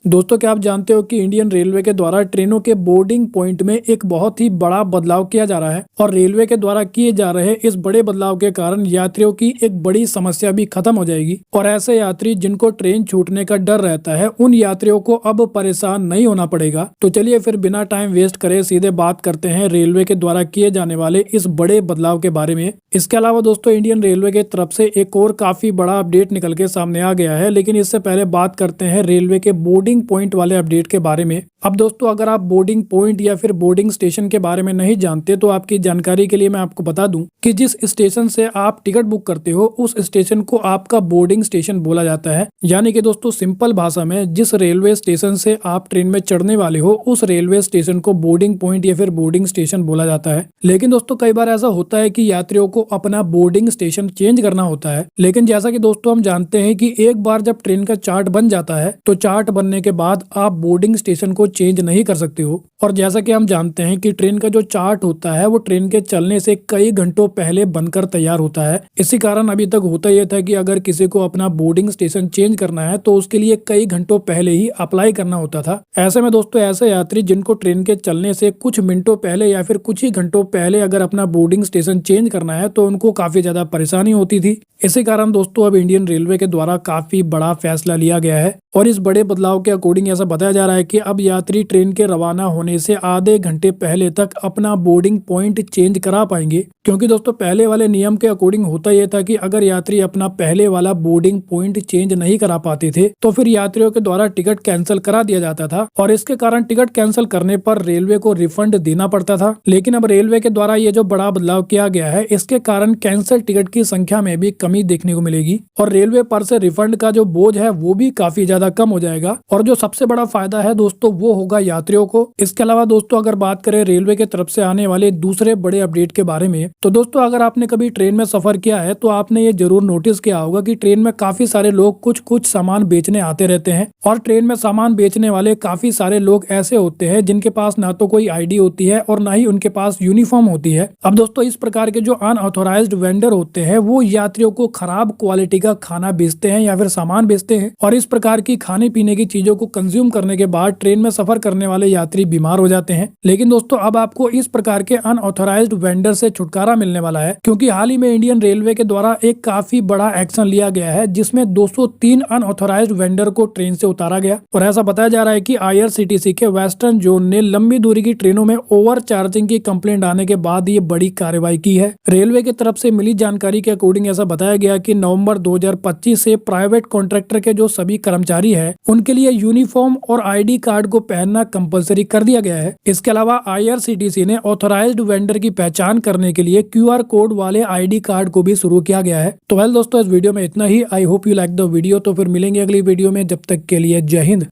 दोस्तों क्या आप जानते हो कि इंडियन रेलवे के द्वारा ट्रेनों के बोर्डिंग पॉइंट में एक बहुत ही बड़ा बदलाव किया जा रहा है और रेलवे के द्वारा किए जा रहे इस बड़े बदलाव के कारण यात्रियों की एक बड़ी समस्या भी खत्म हो जाएगी और ऐसे यात्री जिनको ट्रेन छूटने का डर रहता है उन यात्रियों को अब परेशान नहीं होना पड़ेगा। तो चलिए फिर बिना टाइम वेस्ट करे सीधे बात करते हैं रेलवे के द्वारा किए जाने वाले इस बड़े बदलाव के बारे में। इसके अलावा दोस्तों इंडियन रेलवे की तरफ से एक और काफी बड़ा अपडेट निकल के सामने आ गया है, लेकिन इससे पहले बात करते हैं रेलवे के बोर्डिंग पॉइंट वाले अपडेट के बारे में। अब दोस्तों अगर आप बोर्डिंग पॉइंट या फिर बोर्डिंग स्टेशन के बारे में नहीं जानते तो आपकी जानकारी के लिए मैं आपको बता दूं कि जिस स्टेशन से आप टिकट बुक करते हो उस स्टेशन को आपका बोर्डिंग स्टेशन बोला जाता है। यानी कि दोस्तों सिंपल भाषा में जिस रेलवे स्टेशन से आप ट्रेन में चढ़ने वाले हो उस रेलवे स्टेशन को बोर्डिंग पॉइंट या फिर बोर्डिंग स्टेशन बोला जाता है। लेकिन दोस्तों कई बार ऐसा होता है कि यात्रियों को अपना बोर्डिंग स्टेशन चेंज करना होता है, लेकिन जैसा कि दोस्तों हम जानते हैं कि एक बार जब ट्रेन का चार्ट बन जाता है तो चार्ट बनने के बाद आप बोर्डिंग स्टेशन को चेंज नहीं कर सकते हो। और जैसा कि हम जानते हैं कि ट्रेन का जो चार्ट होता है वो ट्रेन के चलने से कई घंटों पहले बनकर तैयार होता है। इसी कारण अभी तक होता यह था कि अगर किसी को अपना बोर्डिंग स्टेशन चेंज करना है तो उसके लिए कई घंटों पहले ही अप्लाई करना होता था। ऐसे में दोस्तों ऐसे यात्री जिनको ट्रेन के चलने से कुछ मिनटों पहले या फिर कुछ ही घंटों पहले अगर अपना बोर्डिंग स्टेशन चेंज करना है तो उनको काफी ज्यादा परेशानी होती थी। इसी कारण दोस्तों अब इंडियन रेलवे के द्वारा काफी बड़ा फैसला लिया गया है और इस बड़े बदलाव के अकॉर्डिंग ऐसा बताया जा रहा है कि अब यात्री ट्रेन के रवाना होने से आधे घंटे पहले तक अपना बोर्डिंग पॉइंट चेंज करा पाएंगे। क्योंकि दोस्तों पहले वाले नियम के अकॉर्डिंग होता यह था कि अगर यात्री अपना पहले वाला बोर्डिंग पॉइंट चेंज नहीं करा पाते थे तो फिर यात्रियों के द्वारा टिकट कैंसिल करा दिया जाता था और इसके कारण टिकट कैंसिल करने पर रेलवे को रिफंड देना पड़ता था। लेकिन अब रेलवे के द्वारा ये जो बड़ा बदलाव किया गया है इसके कारण कैंसिल टिकट की संख्या में भी कमी देखने को मिलेगी और रेलवे पर से रिफंड का जो बोझ है वो भी काफी ज्यादा कम हो जाएगा। और जो सबसे बड़ा फायदा है दोस्तों वो होगा यात्रियों को। इसके अलावा दोस्तों अगर बात करें रेलवे की तरफ से आने वाले दूसरे बड़े अपडेट के बारे में तो दोस्तों अगर आपने कभी ट्रेन में सफर किया है तो आपने ये जरूर नोटिस किया होगा कि ट्रेन में काफी सारे लोग कुछ सामान बेचने आते रहते हैं और ट्रेन में सामान बेचने वाले काफी सारे लोग ऐसे होते हैं जिनके पास ना तो कोई आईडी होती है और ना ही उनके पास यूनिफॉर्म होती है। अब दोस्तों इस प्रकार के जो अनऑथोराइज्ड वेंडर होते हैं वो यात्रियों को खराब क्वालिटी का खाना बेचते हैं या फिर सामान बेचते हैं और इस प्रकार की खाने पीने की चीजों को कंज्यूम करने के बाद ट्रेन में सफर करने वाले यात्री बीमार हो जाते हैं। लेकिन दोस्तों अब आपको इस प्रकार के अनऑथोराइज्ड वेंडर से छुटकारा मिलने वाला है क्योंकि हाल ही में इंडियन रेलवे के द्वारा एक काफी बड़ा एक्शन लिया गया है जिसमें 203 अनऑथोराइज्ड वेंडर को ट्रेन से उतारा गया और ऐसा बताया जा रहा है कि IRCTC के वेस्टर्न जोन ने लंबी दूरी की ट्रेनों में ओवर चार्जिंग की कंप्लेंट आने के बाद ये बड़ी कार्रवाई की है। रेलवे की तरफ से मिली जानकारी के अकॉर्डिंग ऐसा बताया गया कि नवंबर 2025 से प्राइवेट कॉन्ट्रैक्टर के जो सभी कर्मचारी है उनके लिए यूनिफॉर्म और ID कार्ड को पहनना कंपलसरी कर दिया गया है। इसके अलावा IRCTC ने ऑथोराइज्ड वेंडर की पहचान करने के लिए QR कोड वाले ID कार्ड को भी शुरू किया गया है। तो वेल दोस्तों इस वीडियो में इतना ही। I hope you like the video. तो फिर मिलेंगे अगली वीडियो में, जब तक के लिए जय हिंद।